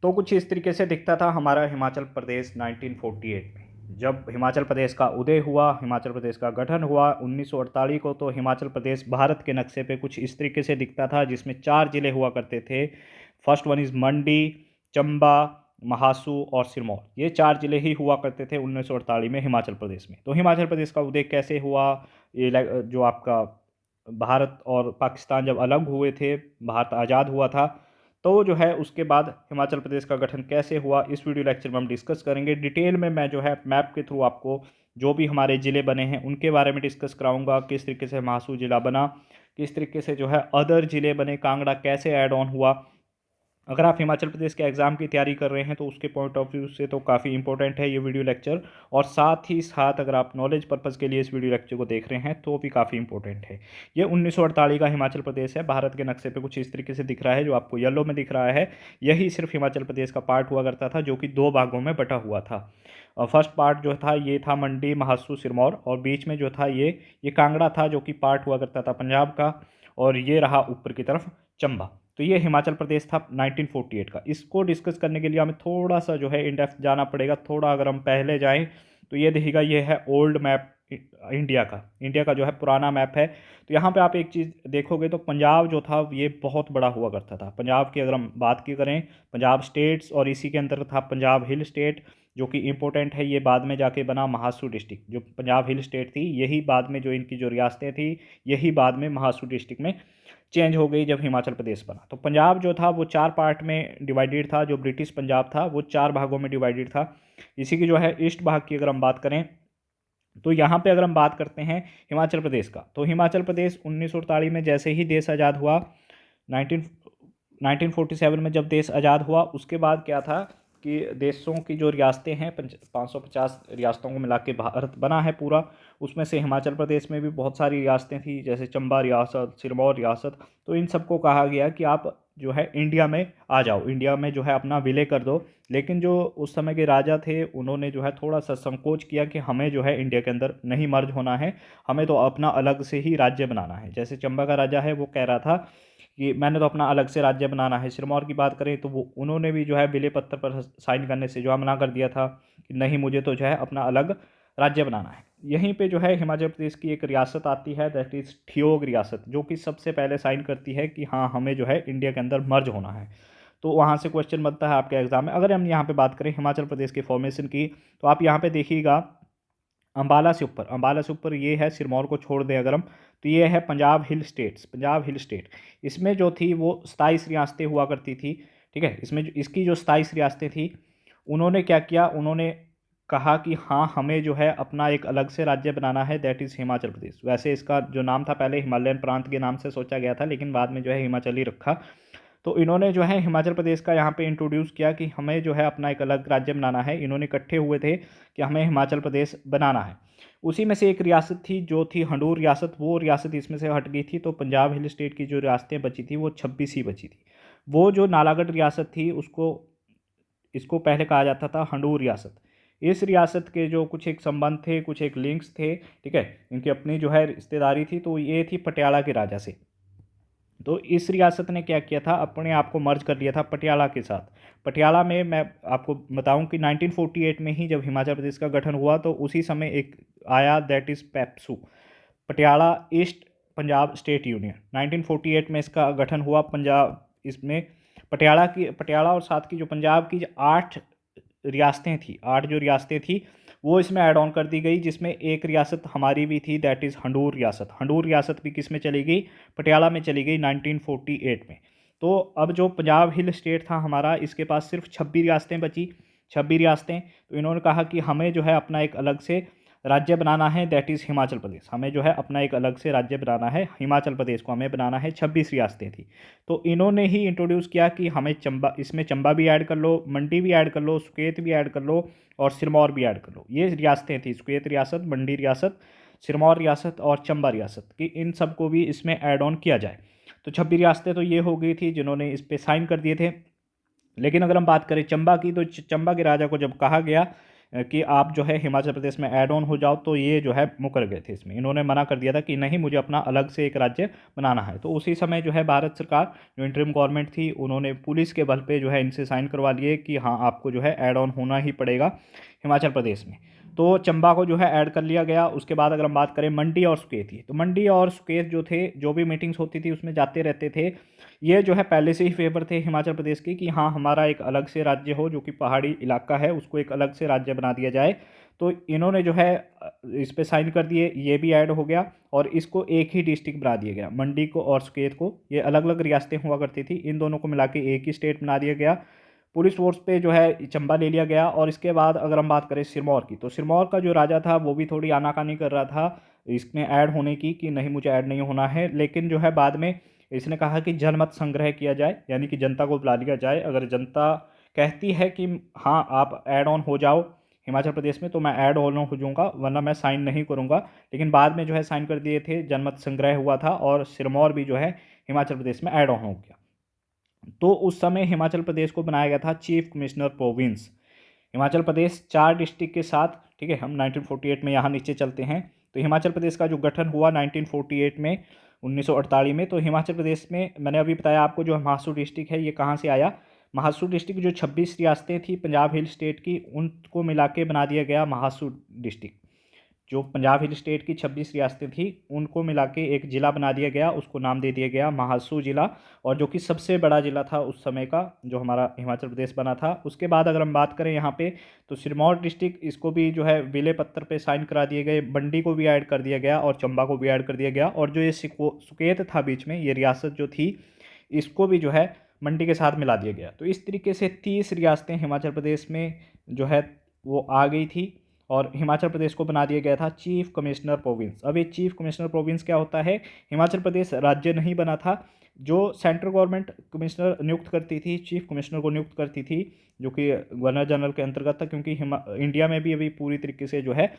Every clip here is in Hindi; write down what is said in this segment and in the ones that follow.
तो कुछ इस तरीके से दिखता था हमारा हिमाचल प्रदेश 1948 में। जब हिमाचल प्रदेश का उदय हुआ, हिमाचल प्रदेश का गठन हुआ 1948 को, तो हिमाचल प्रदेश भारत के नक्शे पे कुछ इस तरीके से दिखता था, जिसमें 4 ज़िले हुआ करते थे। फर्स्ट वन इज़ मंडी, चंबा, महासू और सिरमौर। ये 4 ज़िले ही हुआ करते थे 1948 में हिमाचल प्रदेश में। तो हिमाचल प्रदेश का उदय कैसे हुआ? ये जो आपका भारत और पाकिस्तान जब अलग हुए थे, भारत आज़ाद हुआ था, तो जो है उसके बाद हिमाचल प्रदेश का गठन कैसे हुआ, इस वीडियो लेक्चर में हम डिस्कस करेंगे। डिटेल में मैं जो है मैप के थ्रू आपको जो भी हमारे ज़िले बने हैं उनके बारे में डिस्कस कराऊंगा, किस तरीके से महासू ज़िला बना, किस तरीके से जो है अदर ज़िले बने, कांगड़ा कैसे ऐड ऑन हुआ। अगर आप हिमाचल प्रदेश के एग्ज़ाम की तैयारी कर रहे हैं तो उसके पॉइंट ऑफ व्यू से तो काफ़ी इंपॉर्टेंट है ये वीडियो लेक्चर, और साथ ही साथ अगर आप नॉलेज पर्पज़ के लिए इस वीडियो लेक्चर को देख रहे हैं तो भी काफ़ी इंपॉर्टेंट है। ये 1948 का हिमाचल प्रदेश है। भारत के नक्शे पे कुछ इस तरीके से दिख रहा है, जो आपको येलो में दिख रहा है। यही सिर्फ हिमाचल प्रदेश का पार्ट हुआ करता था, जो कि 2 भागों में बटा हुआ था। फर्स्ट पार्ट जो था ये था मंडी, महासू, सिरमौर, और बीच में जो था ये कांगड़ा था, जो कि पार्ट हुआ करता था पंजाब का, और ये रहा ऊपर की तरफ चंबा। तो ये हिमाचल प्रदेश था 1948 का। इसको डिस्कस करने के लिए हमें थोड़ा सा जो है इन डेप्थ जाना पड़ेगा। थोड़ा अगर हम पहले जाएं तो ये देखिएगा, ये है ओल्ड मैप इंडिया का जो है पुराना मैप है। तो यहाँ पे आप एक चीज़ देखोगे तो पंजाब जो था ये बहुत बड़ा हुआ करता था। पंजाब की अगर हम बात की करें, पंजाब स्टेट्स, और इसी के अंदर था पंजाब हिल स्टेट, जो कि इम्पोर्टेंट है। ये बाद में जाके बना महासू डिस्ट्रिक्ट। जो पंजाब हिल स्टेट थी, यही बाद में जो इनकी जो रियासतें थी, यही बाद में महासू डिस्ट्रिक्ट में चेंज हो गई जब हिमाचल प्रदेश बना। तो पंजाब जो था वो 4 पार्ट में डिवाइडेड था। जो ब्रिटिश पंजाब था वो 4 भागों में डिवाइडेड था। इसी की जो है ईस्ट भाग की अगर हम बात करें, तो यहाँ पे अगर हम बात करते हैं हिमाचल प्रदेश का, तो हिमाचल प्रदेश 1948 में जैसे ही देश आज़ाद हुआ, 1947 में जब देश आज़ाद हुआ, उसके बाद क्या था कि देशों की जो रियासतें हैं, 550 रियासतों को मिला के भारत बना है पूरा। उसमें से हिमाचल प्रदेश में भी बहुत सारी रियासतें थी, जैसे चंबा रियासत, सिरमौर रियासत। तो इन सबको कहा गया कि आप जो है इंडिया में आ जाओ, इंडिया में जो है अपना विलय कर दो। लेकिन जो उस समय के राजा थे, उन्होंने जो है थोड़ा सा संकोच किया कि हमें जो है इंडिया के अंदर नहीं मर्ज होना है, हमें तो अपना अलग से ही राज्य बनाना है। जैसे चंबा का राजा है, वो कह रहा था कि मैंने तो अपना अलग से राज्य बनाना है। सिरमौर की बात करें तो वो उन्होंने भी जो है विलय पत्र पर साइन करने से जो है मना कर दिया था कि नहीं, मुझे तो जो है अपना अलग राज्य बनाना है। यहीं पे जो है हिमाचल प्रदेश की एक रियासत आती है, दैट इज़ ठियोग रियासत, जो कि सबसे पहले साइन करती है कि हाँ, हमें जो है इंडिया के अंदर मर्ज होना है। तो वहाँ से क्वेश्चन बनता है आपके एग्जाम में। अगर हम यहाँ पे बात करें हिमाचल प्रदेश के फॉर्मेशन की, तो आप यहाँ पे देखिएगा अंबाला से ऊपर ये है, सिरमौर को छोड़ दें अगर हम, तो ये है पंजाब हिल स्टेट। इसमें जो थी वो 27 रियासतें हुआ करती थी। ठीक है, इसमें जो इसकी जो 27 रियासतें थी, उन्होंने क्या किया, उन्होंने कहा कि हाँ, हमें जो है अपना एक अलग से राज्य बनाना है, दैट इज़ हिमाचल प्रदेश। वैसे इसका जो नाम था पहले हिमालयन प्रांत के नाम से सोचा गया था, लेकिन बाद में जो है हिमाचल ही रखा। तो इन्होंने जो है हिमाचल प्रदेश का यहाँ पे इंट्रोड्यूस किया कि हमें जो है अपना एक अलग राज्य बनाना है। इन्होंने इकट्ठे हुए थे कि हमें हिमाचल प्रदेश बनाना है। उसी में से एक रियासत थी जो थी हंडूर रियासत, वो रियासत इसमें से हट गई थी। तो पंजाब हिल स्टेट की जो रियासतें बची थी वो 26 ही बची थी। वो जो नालागढ़ रियासत थी, उसको इसको पहले कहा जाता था हंडूर रियासत। इस रियासत के जो कुछ एक संबंध थे, कुछ एक लिंक्स थे, ठीक है, इनकी अपनी जो है रिश्तेदारी थी, तो ये थी पटियाला के राजा से। तो इस रियासत ने क्या किया था, अपने आप को मर्ज कर लिया था पटियाला के साथ। पटियाला में मैं आपको बताऊं कि 1948 में ही जब हिमाचल प्रदेश का गठन हुआ, तो उसी समय एक आया, that is PEPSU, Patiala east Punjab state union. 1948 में इसका गठन हुआ। पंजाब इसमें पटियाला और साथ की जो पंजाब की जो 8 रियासतें थी, 8 जो रियासतें थी, वो इसमें ऐड ऑन कर दी गई, जिसमें एक रियासत हमारी भी थी, दैट इज़ हंडूर रियासत। हंडूर रियासत भी किस में चली गई, पटियाला में चली गई 1948 में। तो अब जो पंजाब हिल स्टेट था हमारा, इसके पास सिर्फ 26 रियासतें बची, 26 रियासतें। तो इन्होंने कहा कि हमें जो है अपना एक अलग से राज्य बनाना है, दैट इज़ हिमाचल प्रदेश। हमें जो है अपना एक अलग से राज्य बनाना है, हिमाचल प्रदेश को हमें बनाना है। 26 रियासतें थी। तो इन्होंने ही इंट्रोड्यूस किया कि हमें चंबा, इसमें चंबा भी ऐड कर लो, मंडी भी ऐड कर लो, सुकेत भी ऐड कर लो, और सिरमौर भी ऐड कर लो। ये रियासतें थी, सुकेत रियासत, मंडी रियासत, सिरमौर रियासत और चंबा रियासत, कि इन सबको भी इसमें ऐड ऑन किया जाए। तो 26 रियासतें तो ये हो गई थी जिन्होंने इस पर साइन कर दिए थे। लेकिन अगर हम बात करें चंबा की, तो चंबा के राजा को जब कहा गया कि आप जो है हिमाचल प्रदेश में ऐड ऑन हो जाओ, तो ये जो है मुकर गए थे इसमें। इन्होंने मना कर दिया था कि नहीं, मुझे अपना अलग से एक राज्य बनाना है। तो उसी समय जो है भारत सरकार, जो इंटरिम गवर्नमेंट थी, उन्होंने पुलिस के बल पे जो है इनसे साइन करवा लिए कि हाँ, आपको जो है ऐड ऑन होना ही पड़ेगा हिमाचल प्रदेश में। तो चंबा को जो है ऐड कर लिया गया। उसके बाद अगर हम बात करें मंडी और सुकेत की, तो मंडी और सुकेत जो थे, जो भी मीटिंग्स होती थी उसमें जाते रहते थे। ये जो है पहले से ही फेवर थे हिमाचल प्रदेश की कि हाँ, हमारा एक अलग से राज्य हो, जो कि पहाड़ी इलाका है, उसको एक अलग से राज्य बना दिया जाए। तो इन्होंने जो है इस पे साइन कर दिए, ये भी ऐड हो गया और इसको एक ही डिस्ट्रिक्ट बना दिया गया। मंडी को और सुकेत को, ये अलग अलग रियासतें हुआ करती थी, इन दोनों को मिला के एक ही स्टेट बना दिया गया। पुलिस फोर्स पे जो है चंबा ले लिया गया। और इसके बाद अगर हम बात करें सिरमौर की, तो सिरमौर का जो राजा था वो भी थोड़ी आनाकानी कर रहा था इसमें ऐड होने की, कि नहीं, मुझे ऐड नहीं होना है। लेकिन जो है बाद में इसने कहा कि जनमत संग्रह किया जाए, यानी कि जनता को बुला लिया जाए। अगर जनता कहती है कि हाँ, आप ऐड ऑन हो जाओ हिमाचल प्रदेश में, तो मैं ऐड ऑन हो जाऊंगा, वरना मैं साइन नहीं करूंगा। लेकिन बाद में जो है साइन कर दिए थे, जनमत संग्रह हुआ था और सिरमौर भी जो है हिमाचल प्रदेश में ऐड ऑन हो गया। तो उस समय हिमाचल प्रदेश को बनाया गया था chief commissioner province. Himachal Pradesh 4 district के साथ, ठीक है, हम 1948 में यहाँ नीचे चलते हैं। तो हिमाचल प्रदेश का जो गठन हुआ 1948 में, 1948 में, तो हिमाचल प्रदेश में मैंने अभी बताया आपको, जो महासू डिस्ट्रिक्ट है ये कहाँ से आया। महासू डिस्ट्रिक्ट जो 26 रियासतें थी पंजाब हिल स्टेट की, उनको मिला के बना दिया गया महासू डिस्ट्रिक्ट। जो पंजाब हिल स्टेट की 26 रियासतें थी उनको मिला के एक ज़िला बना दिया गया, उसको नाम दे दिया गया महासू ज़िला। और जो कि सबसे बड़ा ज़िला था उस समय का, जो हमारा हिमाचल प्रदेश बना था। उसके बाद अगर हम बात करें यहाँ पे, तो सिरमौर डिस्ट्रिक्ट, इसको भी जो है विले पत्थर पे साइन करा दिए गए। मंडी को भी ऐड कर दिया गया और चंबा को भी ऐड कर दिया गया। और जो ये सुकेत था बीच में, ये रियासत जो थी, इसको भी जो है मंडी के साथ मिला दिया गया। तो इस तरीके से 30 रियासतें हिमाचल प्रदेश में जो है वो आ गई थी। और हिमाचल प्रदेश को बना दिया गया था चीफ कमिश्नर प्रोविंस। अब ये चीफ कमिश्नर प्रोविंस क्या होता है? हिमाचल प्रदेश राज्य नहीं बना था। जो सेंट्रल गवर्नमेंट कमिश्नर नियुक्त करती थी, चीफ कमिश्नर को नियुक्त करती थी, जो कि गवर्नर जनरल के अंतर्गत था। क्योंकि इंडिया में भी अभी पूरी तरीके से जो है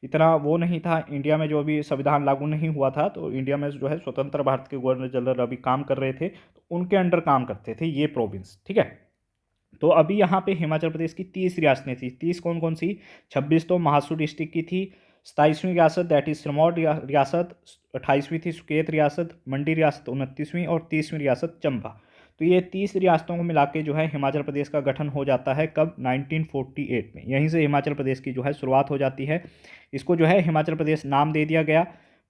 इतना वो नहीं था, इंडिया में जो अभी संविधान लागू नहीं हुआ था, तो इंडिया में जो है स्वतंत्र भारत के गवर्नर जनरल अभी काम कर रहे थे, तो उनके अंडर काम करते थे ये प्रोविंस, ठीक है। तो अभी यहाँ पे हिमाचल प्रदेश की 30 रियासतें थी। 30 कौन कौन सी? 26 तो महासू डिस्ट्रिक्ट की थी, 27वीं रियासत दैट इज सिरमौर रियासत, 28वीं थी सुकेत रियासत, मंडी रियासत 29वीं और 30वीं रियासत चंबा। तो ये 30 रियासतों को मिला के जो है हिमाचल प्रदेश का गठन हो जाता है। कब? 1948 में। यहीं से हिमाचल प्रदेश की जो है शुरुआत हो जाती है। इसको जो है हिमाचल प्रदेश नाम दे दिया गया।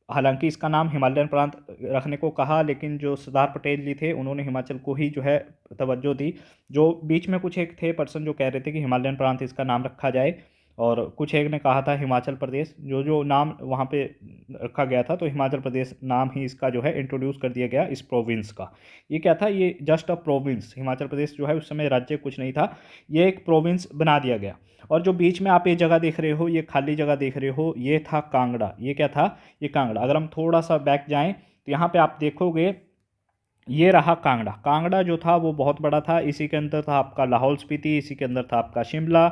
हालांकि इसका नाम हिमालयन प्रांत रखने को कहा, लेकिन जो सरदार पटेल जी थे उन्होंने हिमाचल को ही जो है तवज्जो दी। जो बीच में कुछ एक थे पर्सन जो कह रहे थे कि हिमालयन प्रांत इसका नाम रखा जाए, और कुछ एक ने कहा था हिमाचल प्रदेश। जो जो नाम वहाँ पे रखा गया था, तो हिमाचल प्रदेश नाम ही इसका जो है इंट्रोड्यूस कर दिया गया इस प्रोविंस का। ये क्या था? ये just a province. Himachal Pradesh जो है उस समय राज्य कुछ नहीं था, ये एक प्रोविंस बना दिया गया। और जो बीच में आप ये जगह देख रहे हो, ये खाली जगह देख रहे हो, ये था कांगड़ा। ये क्या था? ये कांगड़ा। अगर हम थोड़ा सा बैक जाएं तो यहाँ पे आप देखोगे, ये रहा कांगड़ा। कांगड़ा जो था वो बहुत बड़ा था। इसी के अंदर था आपका लाहौल स्पीति, इसी के अंदर था आपका शिमला।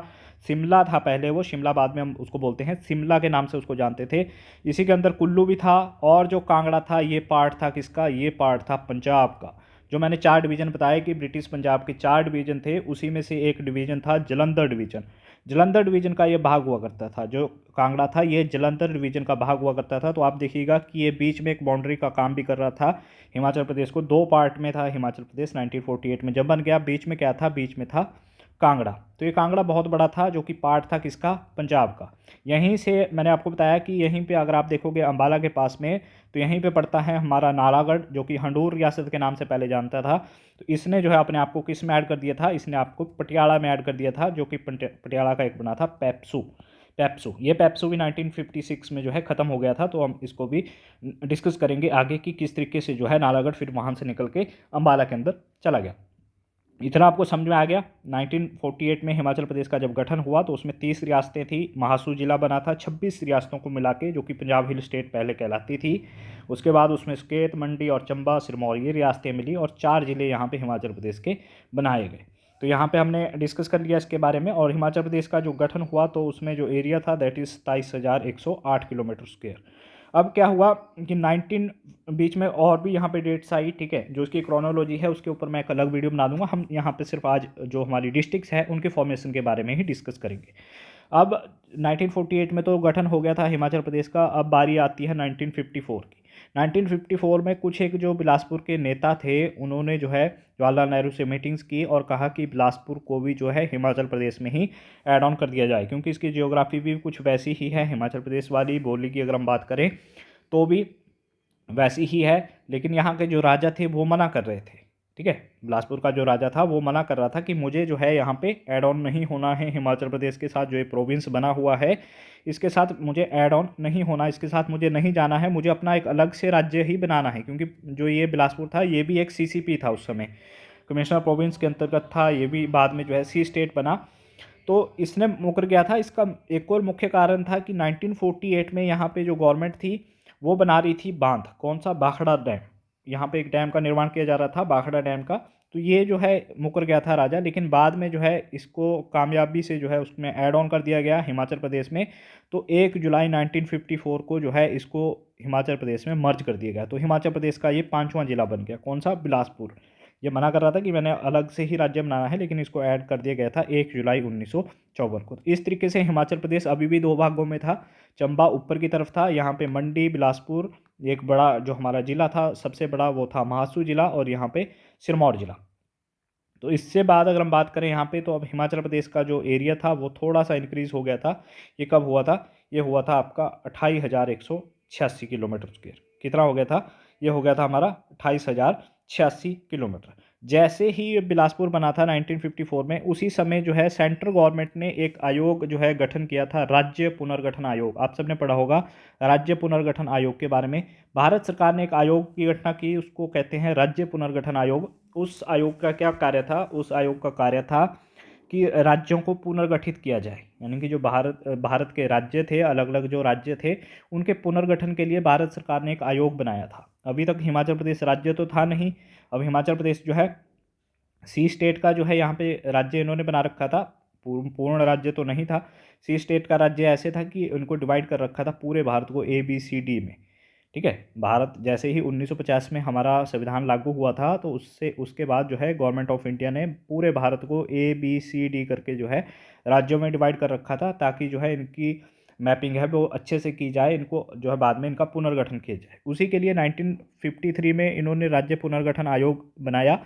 शिमला था पहले, वो शिमला बाद में हम उसको बोलते हैं, शिमला के नाम से उसको जानते थे। इसी के अंदर कुल्लू भी था। और जो कांगड़ा था, ये पार्ट था किसका? ये पार्ट था पंजाब का। जो मैंने 4 डिवीज़न बताया कि ब्रिटिश पंजाब के 4 डिवीज़न थे, उसी में से एक डिवीज़न था जलंधर डिवीज़न। जलंधर डिवीज़न का ये भाग हुआ करता था। जो कांगड़ा था ये जलंधर डिवीज़न का भाग हुआ करता था। तो आप देखिएगा कि ये बीच में एक बाउंड्री का काम भी कर रहा था। हिमाचल प्रदेश को 2 पार्ट में था हिमाचल प्रदेश 1948 में जब बन गया। बीच में क्या था? बीच में था कांगड़ा। तो ये कांगड़ा बहुत बड़ा था, जो कि पार्ट था किसका? पंजाब का। यहीं से मैंने आपको बताया कि यहीं पे अगर आप देखोगे अंबाला के पास में, तो यहीं पे पड़ता है हमारा नालागढ़, जो कि हंडूर रियासत के नाम से पहले जानता था। तो इसने जो है अपने आप को किस में ऐड कर दिया था? इसने आपको पटियाला में ऐड कर दिया था, जो कि पटियाला का एक बना था पेप्सू। पेप्सू, ये पेप्सू भी 1956 में जो है ख़त्म हो गया था। तो हम इसको भी डिस्कस करेंगे आगे कि किस तरीके से जो है नालागढ़ फिर वहाँ से निकल के अंबाला के अंदर चला गया। इतना आपको समझ में आ गया। 1948 में हिमाचल प्रदेश का जब गठन हुआ तो उसमें 30 रियासतें थी, महासू जिला बना था 26 रियासतों को मिला के, जो कि पंजाब हिल स्टेट पहले कहलाती थी। उसके बाद उसमें सुकेत, मंडी और चंबा, सिरमौर ये रियासतें मिली और 4 ज़िले यहाँ पे हिमाचल प्रदेश के बनाए गए। तो यहाँ पे हमने डिस्कस कर लिया इसके बारे में। और हिमाचल प्रदेश का जो गठन हुआ तो उसमें जो एरिया था दैट इज़ 27,108 किलोमीटर स्क्वायर। अब क्या हुआ कि 19 बीच में और भी यहाँ पे डेट्स आई, ठीक है, जो उसकी क्रोनोलॉजी है उसके ऊपर मैं एक अलग वीडियो बना दूंगा। हम यहाँ पे सिर्फ आज जो हमारी डिस्ट्रिक्ट्स है उनके फॉर्मेशन के बारे में ही डिस्कस करेंगे। अब 1948 में तो गठन हो गया था हिमाचल प्रदेश का, अब बारी आती है 1954 की। 1954 में कुछ एक जो बिलासपुर के नेता थे, उन्होंने जो है जवाहरलाल नेहरू से मीटिंग्स की और कहा कि बिलासपुर को भी जो है हिमाचल प्रदेश में ही ऐड ऑन कर दिया जाए, क्योंकि इसकी जियोग्राफी भी कुछ वैसी ही है हिमाचल प्रदेश वाली, बोली की अगर हम बात करें तो भी वैसी ही है। लेकिन यहाँ के जो राजा थे वो मना कर रहे थे, ठीक है। बिलासपुर का जो राजा था वो मना कर रहा था कि मुझे जो है यहाँ पे ऐड ऑन नहीं होना है हिमाचल प्रदेश के साथ, जो ये प्रोविंस बना हुआ है इसके साथ मुझे ऐड ऑन नहीं होना, इसके साथ मुझे नहीं जाना है, मुझे अपना एक अलग से राज्य ही बनाना है। क्योंकि जो ये बिलासपुर था ये भी एक सीसीपी था उस समय, कमिश्नर प्रोविंस के अंतर्गत था, ये भी बाद में जो है सी स्टेट बना। तो इसने मुकर गया था। इसका एक और मुख्य कारण था कि 1948 में यहाँ पे जो गवर्नमेंट थी वो बना रही थी बांध, कौन सा, भाखड़ा डैम। यहाँ पे एक डैम का निर्माण किया जा रहा था, भाखड़ा डैम का। तो ये जो है मुकर गया था राजा, लेकिन बाद में जो है इसको कामयाबी से जो है उसमें ऐड ऑन कर दिया गया हिमाचल प्रदेश में। तो 1 जुलाई 1954 को जो है इसको हिमाचल प्रदेश में मर्ज कर दिया गया। तो हिमाचल प्रदेश का ये 5वां जिला बन गया, कौन सा, बिलासपुर। ये मना कर रहा था कि मैंने अलग से ही राज्य बनाना है, लेकिन इसको ऐड कर दिया गया था 1 जुलाई 1954 को। इस तरीके से हिमाचल प्रदेश अभी भी 2 भागों में था। चंबा ऊपर की तरफ था, यहाँ पे मंडी, बिलासपुर, एक बड़ा जो हमारा जिला था सबसे बड़ा वो था महासू जिला, और यहाँ पे सिरमौर जिला। तो इससे बाद अगर हम बात करें यहाँ पे, तो अब हिमाचल प्रदेश का जो एरिया था वो थोड़ा सा इंक्रीज़ हो गया था। ये कब हुआ था, ये हुआ था आपका 28,186 किलोमीटर स्क्वायर। कितना हो गया था, ये हो गया था हमारा 28,086 किलोमीटर। जैसे ही ये बिलासपुर बना था 1954 में, उसी समय जो है सेंट्रल गवर्नमेंट ने एक आयोग जो है गठन किया था, राज्य पुनर्गठन आयोग। आप सबने पढ़ा होगा राज्य पुनर्गठन आयोग के बारे में। भारत सरकार ने एक आयोग की घटना की, उसको कहते हैं राज्य पुनर्गठन आयोग। उस आयोग का क्या कार्य था, उस आयोग का कार्य था कि राज्यों को पुनर्गठित किया जाए। यानी कि जो भारत के राज्य थे, अलग अलग जो राज्य थे, उनके पुनर्गठन के लिए भारत सरकार ने एक आयोग बनाया था। अभी तक हिमाचल प्रदेश राज्य तो था नहीं, अब हिमाचल प्रदेश जो है सी स्टेट का जो है यहाँ पे राज्य इन्होंने बना रखा था। पूर्ण राज्य तो नहीं था। सी स्टेट का राज्य ऐसे था कि उनको डिवाइड कर रखा था पूरे भारत को ABCD में, ठीक है। भारत जैसे ही 1950 में हमारा संविधान लागू हुआ था, तो उससे उसके बाद जो है गवर्नमेंट ऑफ इंडिया ने पूरे भारत को ABCD करके जो है राज्यों में डिवाइड कर रखा था, ताकि जो है इनकी मैपिंग है वो अच्छे से की जाए, इनको जो है बाद में इनका पुनर्गठन किया जाए। उसी के लिए 1953 में इन्होंने राज्य पुनर्गठन आयोग बनाया।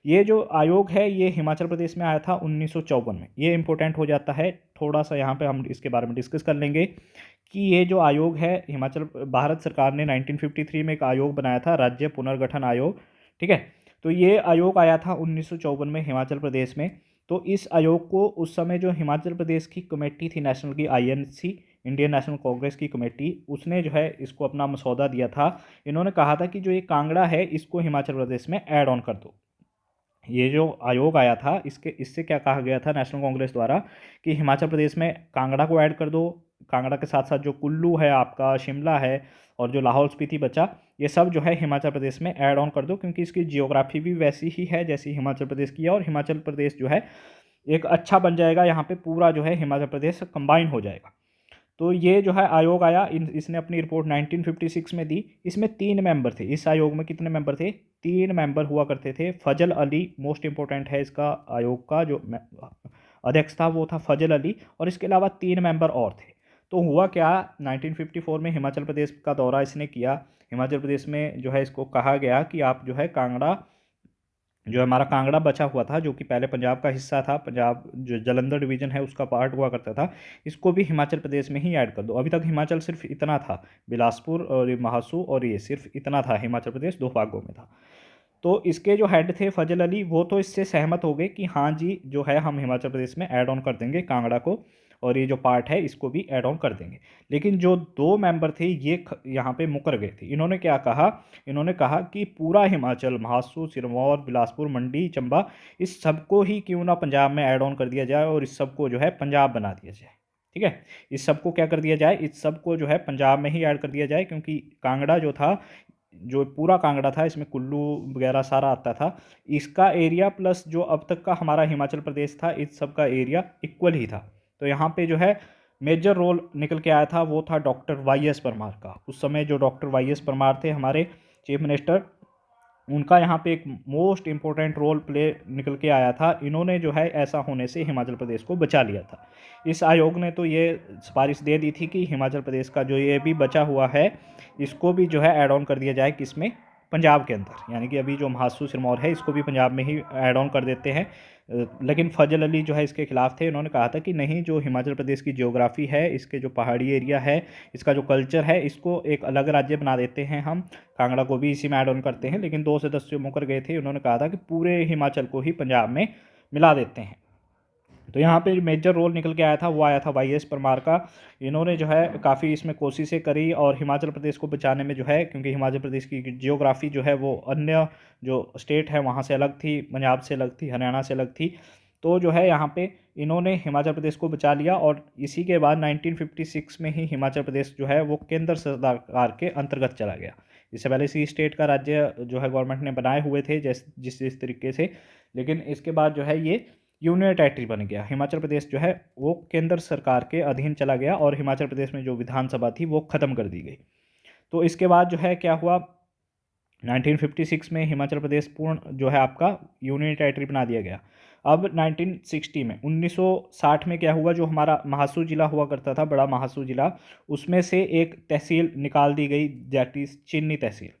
ये जो आयोग है ये हिमाचल प्रदेश में आया था 1954 में। ये इंपॉर्टेंट हो जाता है, थोड़ा सा यहाँ पे हम इसके बारे में डिस्कस कर लेंगे कि ये जो आयोग है हिमाचल, भारत सरकार ने 1953 में एक आयोग बनाया था, राज्य पुनर्गठन आयोग, ठीक है। तो ये आयोग आया था 1954 में हिमाचल प्रदेश में। तो इस आयोग को उस समय जो हिमाचल प्रदेश की कमेटी थी नेशनल की, INC, इंडियन नेशनल कांग्रेस की कमेटी, उसने जो है इसको अपना मसौदा दिया था। इन्होंने कहा था कि जो ये कांगड़ा है इसको हिमाचल प्रदेश में ऐड ऑन कर दो। ये जो आयोग आया था इससे क्या कहा गया था नेशनल कांग्रेस द्वारा कि हिमाचल प्रदेश में कांगड़ा को ऐड कर दो, कांगड़ा के साथ साथ जो कुल्लू है आपका, शिमला है, और जो लाहौल स्पीति बचा, ये सब जो है हिमाचल प्रदेश में ऐड ऑन कर दो, क्योंकि इसकी जियोग्राफी भी वैसी ही है जैसी हिमाचल प्रदेश की है, और हिमाचल प्रदेश जो है एक अच्छा बन जाएगा, यहाँ पे पूरा जो है हिमाचल प्रदेश कंबाइन हो जाएगा। तो ये जो है आयोग आया, इसने अपनी रिपोर्ट 1956 में दी। इसमें 3 मेंबर थे। इस आयोग में कितने मेंबर थे, 3 मेंबर हुआ करते थे। फजल अली मोस्ट इंपॉर्टेंट है इसका आयोग का, जो अध्यक्ष था वो था फजल अली, और इसके अलावा 3 मेंबर और थे। तो हुआ क्या, 1954 में हिमाचल प्रदेश का दौरा इसने किया। हिमाचल प्रदेश में जो है इसको कहा गया कि आप जो है कांगड़ा, जो हमारा कांगड़ा बचा हुआ था, जो कि पहले पंजाब का हिस्सा था, पंजाब जो जालंधर डिवीजन है उसका पार्ट हुआ करता था, इसको भी हिमाचल प्रदेश में ही ऐड कर दो। अभी तक हिमाचल सिर्फ इतना था, बिलासपुर और ये महासू और ये सिर्फ इतना था, हिमाचल प्रदेश 2 भागों में था। तो इसके जो हेड थे फजल अली, वो तो इससे सहमत हो गए कि हाँ जी जो है हम हिमाचल प्रदेश में ऐड ऑन कर देंगे कांगड़ा को, और ये जो पार्ट है इसको भी ऐड ऑन कर देंगे। लेकिन जो 2 मेंबर थे ये यहाँ पे मुकर गए थे। इन्होंने क्या कहा, इन्होंने कहा कि पूरा हिमाचल, महासू, सिरमौर, बिलासपुर, मंडी, चंबा, इस सबको ही क्यों ना पंजाब में ऐड ऑन कर दिया जाए, और इस सबको जो है पंजाब बना दिया जाए, ठीक है। इस सबको क्या कर दिया जाए, इस सबको जो है पंजाब में ही ऐड कर दिया जाए, क्योंकि कांगड़ा जो था, जो पूरा कांगड़ा था, इसमें कुल्लू वगैरह सारा आता था, इसका एरिया प्लस जो अब तक का हमारा हिमाचल प्रदेश था, इस सब का एरिया इक्वल ही था। तो यहाँ पे जो है मेजर रोल निकल के आया था, वो था डॉक्टर YS परमार का। उस समय जो डॉक्टर YS परमार थे हमारे चीफ मिनिस्टर, उनका यहाँ पे एक मोस्ट इम्पोर्टेंट रोल प्ले निकल के आया था। इन्होंने जो है ऐसा होने से हिमाचल प्रदेश को बचा लिया था। इस आयोग ने तो ये सिफारिश दे दी थी कि हिमाचल प्रदेश का जो ये भी बचा हुआ है इसको भी जो है ऐड ऑन कर दिया जाए, किसमें, पंजाब के अंदर, यानी कि अभी जो महासू सिरमौर है इसको भी पंजाब में ही ऐड ऑन कर देते हैं। लेकिन फजल अली जो है इसके खिलाफ थे। उन्होंने कहा था कि नहीं, जो हिमाचल प्रदेश की ज्योग्राफी है, इसके जो पहाड़ी एरिया है, इसका जो कल्चर है, इसको एक अलग राज्य बना देते हैं हम, कांगड़ा को भी इसी में ऐड ऑन करते हैं। लेकिन 2 सदस्य मुकर गए थे। उन्होंने कहा था कि पूरे हिमाचल को ही पंजाब में मिला देते हैं। तो यहाँ पे जो मेजर रोल निकल के आया था वो आया था वाई.एस. परमार का। इन्होंने जो है काफ़ी इसमें कोशिशें करी और हिमाचल प्रदेश को बचाने में जो है, क्योंकि हिमाचल प्रदेश की जियोग्राफी जो है वो अन्य जो स्टेट है वहाँ से अलग थी, पंजाब से अलग थी, हरियाणा से अलग थी। तो जो है यहाँ पे इन्होंने हिमाचल प्रदेश को बचा लिया और इसी के बाद 1956 में ही हिमाचल प्रदेश जो है वो केंद्र सरकार के अंतर्गत चला गया। इससे पहले सी स्टेट का राज्य जो है गवर्नमेंट ने बनाए हुए थे जिस तरीके से, लेकिन इसके बाद जो है ये यूनियन टेरिटरी बन गया। हिमाचल प्रदेश जो है वो केंद्र सरकार के अधीन चला गया और हिमाचल प्रदेश में जो विधानसभा थी वो ख़त्म कर दी गई। तो इसके बाद जो है क्या हुआ, 1956 में हिमाचल प्रदेश पूर्ण जो है आपका यूनियन टेरिटरी बना दिया गया। अब 1960 में 1960 में क्या हुआ, जो हमारा महासू जिला हुआ करता था, बड़ा महासू जिला, उसमें से एक तहसील निकाल दी गई, दैट इज़ चिन्नी तहसील।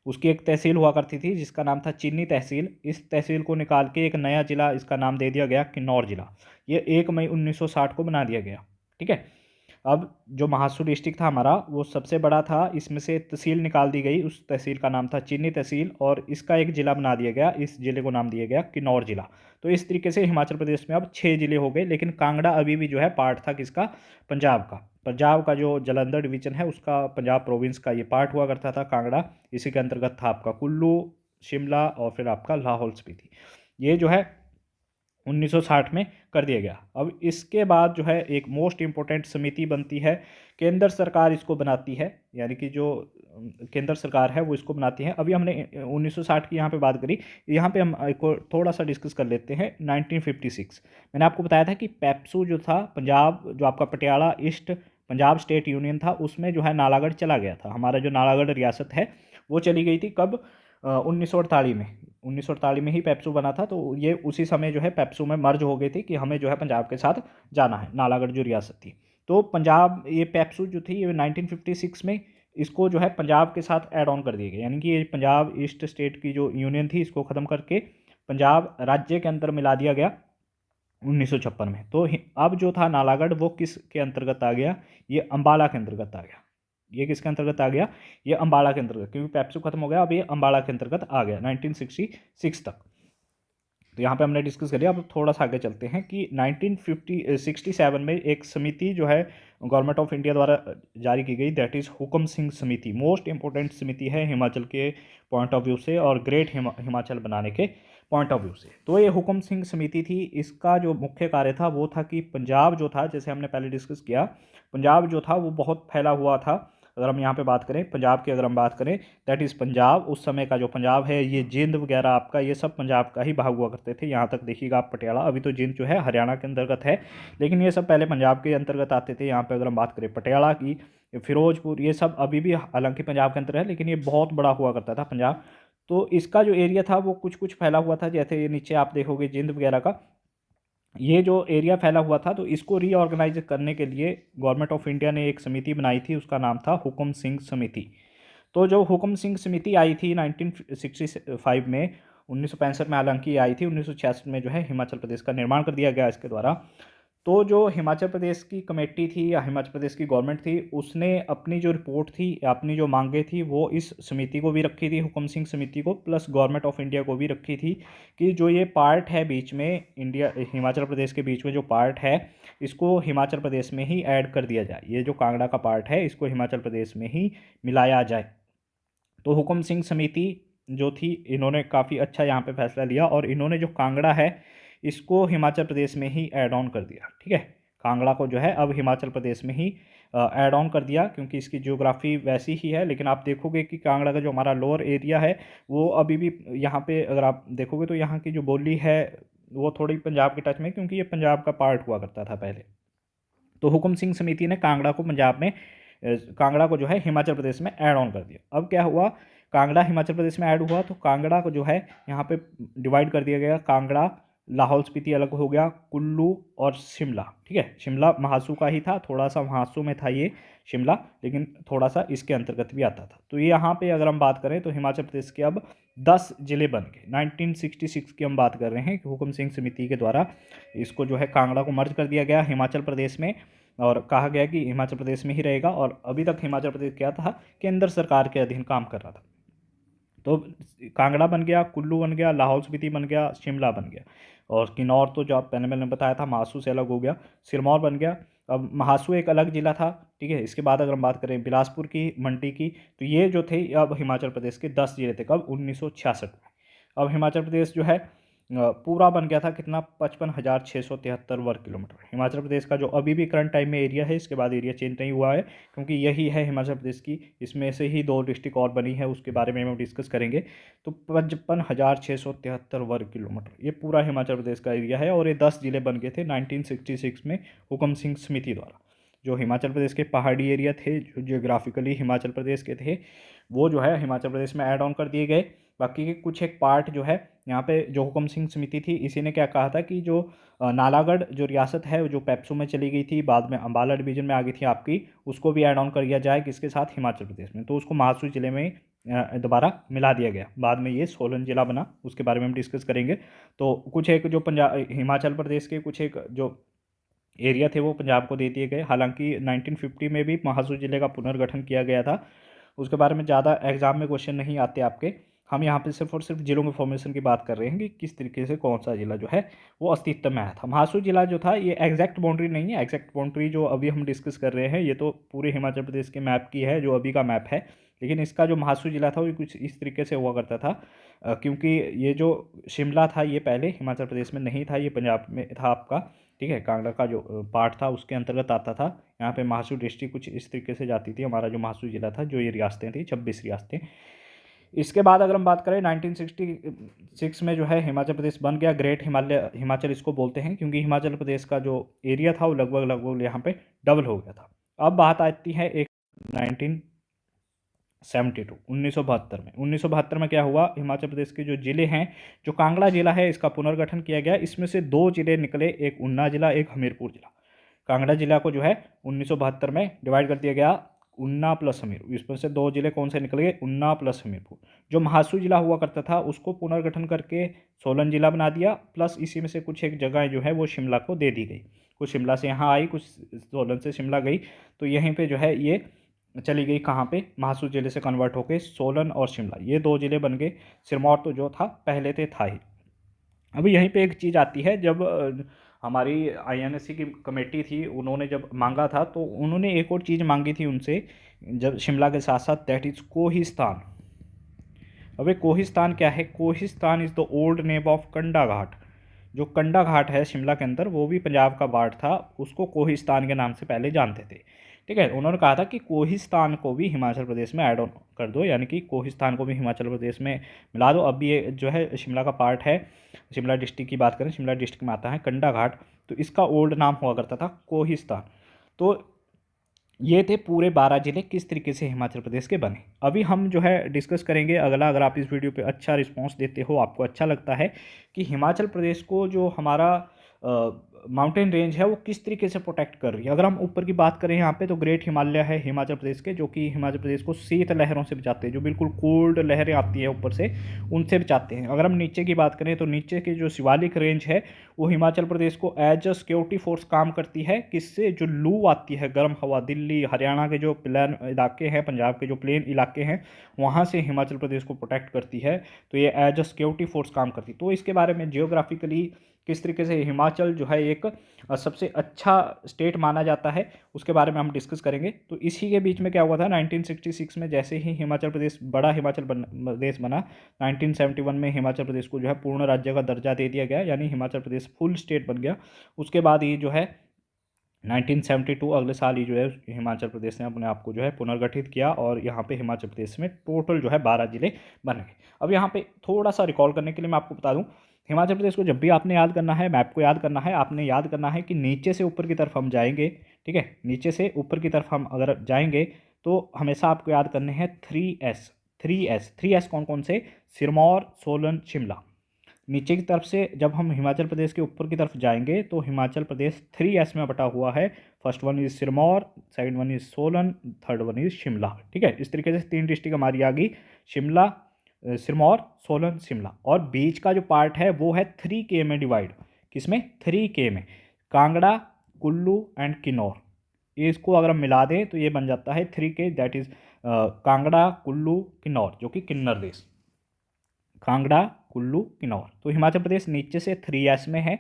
उसकी एक तहसील हुआ करती थी जिसका नाम था चिन्नी तहसील। इस तहसील को निकाल के एक नया जिला, इसका नाम दे दिया गया किन्नौर जिला। ये 1 मई 1960 को बना दिया गया। ठीक है। अब जो महासू डिस्ट्रिक्ट था हमारा वो सबसे बड़ा था, इसमें से तहसील निकाल दी गई, उस तहसील का नाम था चिन्नी तहसील और इसका एक ज़िला बना दिया गया, इस ज़िले को नाम दिया गया किन्नौर ज़िला। तो इस तरीके से हिमाचल प्रदेश में अब 6 ज़िले हो गए, लेकिन कांगड़ा अभी भी जो है पार्ट था किसका, पंजाब का। पंजाब का जो जलंधर डिवीज़न है उसका, पंजाब प्रोविंस का ये पार्ट हुआ करता था कांगड़ा। इसी के अंतर्गत था आपका कुल्लू, शिमला और फिर आपका लाहौल स्पीति। ये जो है 1960 में कर दिया गया। अब इसके बाद जो है एक मोस्ट इम्पोर्टेंट समिति बनती है, केंद्र सरकार इसको बनाती है, यानी कि जो केंद्र सरकार है वो इसको बनाती है। अभी हमने 1960 की यहाँ पे बात करी, यहाँ पे हम एक और थोड़ा सा डिस्कस कर लेते हैं 1956। मैंने आपको बताया था कि पेप्सू जो था, पंजाब जो आपका Patiala east Punjab state union था, उसमें जो है नालागढ़ चला गया था। हमारा जो नालागढ़ रियासत है वो चली गई थी कब, 1948 में। 1948 में ही पेप्सू बना था, तो ये उसी समय जो है पेप्सू में मर्ज हो गई थी कि हमें जो है पंजाब के साथ जाना है, नालागढ़ जो रियासत थी। तो पंजाब, ये पेप्सू जो थी ये 1956 में इसको जो है पंजाब के साथ ऐड ऑन कर दिया गया, यानी कि ये पंजाब ईस्ट स्टेट की जो यूनियन थी इसको ख़त्म करके पंजाब राज्य के अंदर मिला दिया गया 1956 में। तो अब जो था नालागढ़ वो किस के अंतर्गत आ गया, ये अम्बाला के अंतर्गत आ गया। ये किसके अंतर्गत आ गया, ये अम्बाला के अंतर्गत, क्योंकि पेप्सू खत्म हो गया, अब ये अम्बाला के अंतर्गत आ गया 1966 तक। तो यहाँ पे हमने डिस्कस कर लिया। अब थोड़ा सा आगे चलते हैं कि 1967 में एक समिति जो है गवर्नमेंट ऑफ इंडिया द्वारा जारी की गई, दैट इज़ हुकम सिंह समिति। मोस्ट इंपॉर्टेंट समिति है हिमाचल के पॉइंट ऑफ व्यू से और ग्रेट हिमाचल बनाने के पॉइंट ऑफ व्यू से। तो ये हुकम सिंह समिति थी, इसका जो मुख्य कार्य था वो था कि पंजाब जो था, जैसे हमने पहले डिस्कस किया, पंजाब जो था वो बहुत फैला हुआ था। अगर हम यहाँ पे बात करें पंजाब की, अगर हम बात करें दैट इज़ पंजाब, उस समय का जो पंजाब है, ये जिंद वगैरह आपका, ये सब पंजाब का ही भाग हुआ करते थे। यहाँ तक देखिएगा आप पटियाला, अभी तो जिंद जो है हरियाणा के अंतर्गत है, लेकिन ये सब पहले पंजाब के अंतर्गत आते थे। यहाँ पे अगर हम बात करें पटियाला की, फिरोजपुर, ये सब अभी भी हालांकि पंजाब के अंदर है, लेकिन ये बहुत बड़ा हुआ करता था पंजाब। तो इसका जो एरिया था वो कुछ कुछ फैला हुआ था, जैसे ये नीचे आप देखोगे जिंद वगैरह का, ये जो एरिया फैला हुआ था। तो इसको रीऑर्गेनाइज करने के लिए गवर्नमेंट ऑफ इंडिया ने एक समिति बनाई थी, उसका नाम था हुकम सिंह समिति। तो जो हुकम सिंह समिति आई थी 1965 में, 1965 में हालांकि आई थी, 1966 में जो है हिमाचल प्रदेश का निर्माण कर दिया गया इसके द्वारा। तो जो हिमाचल प्रदेश की कमेटी थी या हिमाचल प्रदेश की गवर्नमेंट थी, उसने अपनी जो रिपोर्ट थी या अपनी जो मांगे थी वो इस समिति को भी रखी थी, हुकम सिंह समिति को, प्लस गवर्नमेंट ऑफ इंडिया को भी रखी थी कि जो ये पार्ट है बीच में, इंडिया हिमाचल प्रदेश के बीच में जो पार्ट है, इसको हिमाचल प्रदेश में ही ऐड कर दिया जाए। ये जो कांगड़ा का पार्ट है इसको हिमाचल प्रदेश में ही मिलाया जाए। तो हुकम सिंह समिति जो थी, इन्होंने काफ़ी अच्छा यहाँ पे फैसला लिया और इन्होंने जो कांगड़ा है इसको हिमाचल प्रदेश में ही ऐड ऑन कर दिया। ठीक है, कांगड़ा को जो है अब हिमाचल प्रदेश में ही ऐड ऑन कर दिया, क्योंकि इसकी ज्योग्राफी वैसी ही है। लेकिन आप देखोगे कि कांगड़ा का जो हमारा लोअर एरिया है वो अभी भी, यहाँ पे अगर आप देखोगे तो यहाँ की जो बोली है वो थोड़ी पंजाब के टच में, क्योंकि ये पंजाब का पार्ट हुआ करता था पहले। तो हुकम सिंह समिति ने कांगड़ा को पंजाब में, कांगड़ा को जो है हिमाचल प्रदेश में ऐड ऑन कर दिया। अब क्या हुआ, कांगड़ा हिमाचल प्रदेश में ऐड हुआ तो कांगड़ा को जो है यहाँ पे डिवाइड कर दिया गया, कांगड़ा, लाहौल स्पीति अलग हो गया, कुल्लू और शिमला। ठीक है, शिमला महासू का ही था, थोड़ा सा महासू में था ये शिमला, लेकिन थोड़ा सा इसके अंतर्गत भी आता था। तो ये यहाँ पे अगर हम बात करें तो हिमाचल प्रदेश के अब 10 जिले बन गए। 1966 की हम बात कर रहे हैं कि हुकुम सिंह समिति के द्वारा इसको जो है कांगड़ा को मर्ज कर दिया गया हिमाचल प्रदेश में, और कहा गया कि हिमाचल प्रदेश में ही रहेगा। और अभी तक हिमाचल प्रदेश क्या था, केंद्र सरकार के अधीन काम कर रहा था। तो कांगड़ा बन गया, कुल्लू बन गया, लाहौल स्पीति बन गया, शिमला बन गया, और किन्नौर तो जो आप पहले मैंने बताया था महासू से अलग हो गया, सिरमौर बन गया। अब महासू एक अलग जिला था। ठीक है, इसके बाद अगर हम बात करें बिलासपुर की, मंडी की, तो ये जो थे अब हिमाचल प्रदेश के 10 जिले थे कब, 1966 में। अब हिमाचल प्रदेश जो है पूरा बन गया था कितना, 55,673 वर्ग किलोमीटर। हिमाचल प्रदेश का जो अभी भी करंट टाइम में एरिया है, इसके बाद एरिया चेंज नहीं हुआ है, क्योंकि यही है हिमाचल प्रदेश की, इसमें से ही 2 डिस्ट्रिक्ट और बनी है, उसके बारे में हम डिस्कस करेंगे। तो 55,673 वर्ग किलोमीटर ये पूरा हिमाचल प्रदेश का एरिया है, और ये 10 जिले बन गए थे 1966 में हुकुम सिंह समिति द्वारा। जो हिमाचल प्रदेश के पहाड़ी एरिया थे, जो जियोग्राफिकली हिमाचल प्रदेश के थे, वो जो है हिमाचल प्रदेश में ऐड ऑन कर दिए गए। बाकी के कुछ एक पार्ट जो है यहाँ पे, जो हुकुम सिंह समिति थी, इसी ने क्या कहा था कि जो नालागढ़ जो रियासत है, जो पेप्सू में चली गई थी, बाद में अम्बाला डिवीजन में आ गई थी आपकी, उसको भी ऐड ऑन कर दिया जाए किसके साथ, हिमाचल प्रदेश में। तो उसको महासू जिले में दोबारा मिला दिया गया, बाद में ये सोलन जिला बना, उसके बारे में हम डिस्कस करेंगे। तो कुछ एक जो पंजाब हिमाचल प्रदेश के कुछ एक जो एरिया थे वो पंजाब को दे दिए गए। हालांकि 1950 में भी महासू जिले का पुनर्गठन किया गया था, उसके बारे में ज़्यादा एग्जाम में क्वेश्चन नहीं आते आपके। हम यहाँ पे सिर्फ और सिर्फ जिलों के फॉर्मेशन की बात कर रहे हैं कि किस तरीके से कौन सा जिला जो है वो अस्तित्व में आया था। महासू जिला जो था ये एग्जैक्ट बाउंड्री नहीं है, एग्जैक्ट बाउंड्री जो अभी हम डिस्कस कर रहे हैं ये तो पूरे हिमाचल प्रदेश के मैप की है, जो अभी का मैप है। लेकिन इसका जो महासू जिला था वो कुछ इस तरीके से हुआ करता था, क्योंकि ये जो शिमला था ये पहले हिमाचल प्रदेश में नहीं था, ये पंजाब में था आपका। ठीक है, कांगड़ा का जो पार्ट था उसके अंतर्गत आता था। यहाँ पे महासू डिस्ट्रिक्ट कुछ इस तरीके से जाती थी, हमारा जो महासू जिला था, जो ये रियासतें थी 26 रियासतें। इसके बाद अगर हम बात करें 1966 में जो है हिमाचल प्रदेश बन गया, ग्रेट हिमालय हिमाचल इसको बोलते हैं, क्योंकि हिमाचल प्रदेश का जो एरिया था वो लगभग लगभग यहाँ पे डबल हो गया था। अब बात आती है एक 1972 1972 में क्या हुआ, हिमाचल प्रदेश के जो जिले हैं, जो कांगड़ा जिला है इसका पुनर्गठन किया गया। इसमें से 2 जिले निकले, एक ऊना जिला, एक हमीरपुर जिला। कांगड़ा जिला को जो है 1972 में डिवाइड कर दिया गया, ऊना प्लस हमीरपुर। इसमें से 2 जिले कौन से निकल गए, ऊना प्लस हमीरपुर। जो महासू जिला हुआ करता था उसको पुनर्गठन करके सोलन जिला बना दिया, प्लस इसी में से कुछ एक जगह जो है वो शिमला को दे दी गई। कुछ शिमला से यहाँ आई, कुछ सोलन से शिमला गई, तो यहीं पे जो है ये चली गई कहाँ पे, महासू जिले से कन्वर्ट होके सोलन और शिमला, ये 2 जिले बन गए। सिरमौर तो जो था पहले से था ही। अभी यहीं पे एक चीज़ आती है, जब हमारी आईएनएससी की कमेटी थी, उन्होंने जब मांगा था तो उन्होंने एक और चीज़ मांगी थी उनसे, जब शिमला के साथ साथ, दैट इज़ कोहिस्तान। अबे कोहिस्तान क्या है, Kohistan is the old name of Kanda Ghat. जो कंडा घाट है शिमला के अंदर, वो भी पंजाब का पार्ट था, उसको कोहिस्तान के नाम से पहले जानते थे। ठीक है, उन्होंने कहा था कि कोहिस्तान को भी हिमाचल प्रदेश में ऐड ऑन कर दो, यानी कि कोहिस्तान को भी हिमाचल प्रदेश में मिला दो। अब ये जो है शिमला का पार्ट है, शिमला डिस्ट्रिक्ट की बात करें, शिमला डिस्ट्रिक्ट में आता है कंडा घाट, तो इसका ओल्ड नाम हुआ करता था कोहिस्तान। तो ये थे पूरे 12 जिले किस तरीके से हिमाचल प्रदेश के बने। अभी हम जो है डिस्कस करेंगे अगला, अगर आप इस वीडियो पे अच्छा रिस्पांस देते हो, आपको अच्छा लगता है कि हिमाचल प्रदेश को जो हमारा माउंटेन रेंज है वो किस तरीके से प्रोटेक्ट कर रही है। अगर हम ऊपर की बात करें यहाँ पे, तो ग्रेट हिमालय है हिमाचल प्रदेश के, जो कि हिमाचल प्रदेश को शीत लहरों से बचाते हैं, जो बिल्कुल कोल्ड लहरें आती है ऊपर से, उनसे बचाते हैं। अगर हम नीचे की बात करें तो नीचे की जो शिवालिक रेंज है वो हिमाचल प्रदेश को एज अ सिक्योरिटी फोर्स काम करती है। किससे, जो लू आती है गर्म हवा, दिल्ली हरियाणा के जो प्लेन इलाके हैं, पंजाब के जो प्लेन इलाके हैं, वहाँ से हिमाचल प्रदेश को प्रोटेक्ट करती है। तो ये एज अ सिक्योरिटी फोर्स काम करती है। तो इसके बारे में जियोग्राफिकली किस तरीके से हिमाचल जो है एक सबसे अच्छा स्टेट माना जाता है, उसके बारे में हम डिस्कस करेंगे। तो इसी के बीच में क्या हुआ था, 1966 में जैसे ही हिमाचल प्रदेश बड़ा हिमाचल प्रदेश बना, 1971 में हिमाचल प्रदेश को जो है पूर्ण राज्य का दर्जा दे दिया गया, यानी हिमाचल प्रदेश फुल स्टेट बन गया। उसके बाद ये जो है 1972 अगले साल ही जो है हिमाचल प्रदेश ने अपने आप को जो है पुनर्गठित किया, और यहाँ पे हिमाचल प्रदेश में टोटल जो है 12 जिले बन गए। अब यहाँ पे थोड़ा सा रिकॉल करने के लिए मैं आपको बता दूँ, हिमाचल प्रदेश को जब भी आपने याद करना है, मैप को याद करना है, आपने याद करना है कि नीचे से ऊपर की तरफ हम जाएंगे। ठीक है, नीचे से ऊपर की तरफ हम अगर जाएंगे तो हमेशा आपको याद करने हैं 3S। 3S कौन कौन से? सिरमौर, सोलन, शिमला। नीचे की तरफ से जब हम हिमाचल प्रदेश के ऊपर की तरफ जाएंगे तो हिमाचल प्रदेश 3S में बटा हुआ है। First one is Sirmaur, second one is Solan, third one is Shimla. ठीक है, इस तरीके से 3 डिस्ट्रिक्ट हमारी आ गई, शिमला, सिरमौर, सोलन, शिमला। और बीच का जो पार्ट है वो है 3K में डिवाइड। किसमें? 3K में। कांगड़ा, कुल्लू एंड किन्नौर, इसको अगर हम मिला दें तो ये बन जाता है 3K, that is Kangra, Kullu, Kinnaur, जो कि किन्नर देश। कांगड़ा, कुल्लू, किन्नौर। तो हिमाचल प्रदेश नीचे से 3S में है,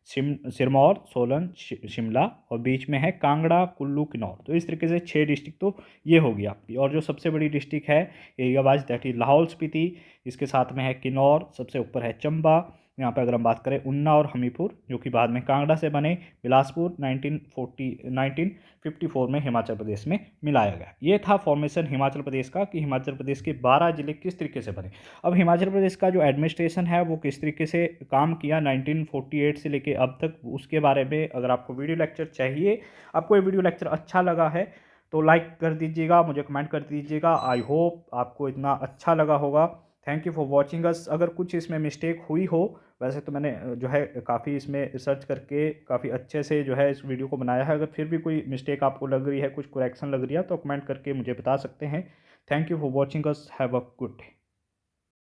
सिरमौर, सोलन, शिमला, और बीच में है कांगड़ा, कुल्लू, किन्नौर। तो इस तरीके से 6 डिस्ट्रिक्ट तो ये होगी आपकी। और जो सबसे बड़ी डिस्ट्रिक्ट है area wise, that is Lahaul Spiti, इसके साथ में है किन्नौर, सबसे ऊपर है चंबा, यहाँ पे अगर हम बात करें उन्नाव और हमीरपुर, जो कि बाद में कांगड़ा से बने, बिलासपुर 1954 में हिमाचल प्रदेश में मिलाया गया। ये था फॉर्मेशन हिमाचल प्रदेश का, कि हिमाचल प्रदेश के 12 जिले किस तरीके से बने। अब हिमाचल प्रदेश का जो एडमिनिस्ट्रेशन है वो किस तरीके से काम किया 1948 से लेके अब तक, उसके बारे में अगर आपको वीडियो लेक्चर चाहिए, आपको ये वीडियो लेक्चर अच्छा लगा है तो लाइक कर दीजिएगा, मुझे कमेंट कर दीजिएगा। आई होप आपको इतना अच्छा लगा होगा। Thank you for watching us. अगर कुछ इसमें मिस्टेक हुई हो, वैसे तो मैंने जो है काफ़ी इसमें रिसर्च करके काफ़ी अच्छे से जो है इस वीडियो को बनाया है, अगर फिर भी कोई मिस्टेक आपको लग रही है, कुछ करेक्शन लग रही है, तो कमेंट करके मुझे बता सकते हैं। Thank you for watching us. Have a good day.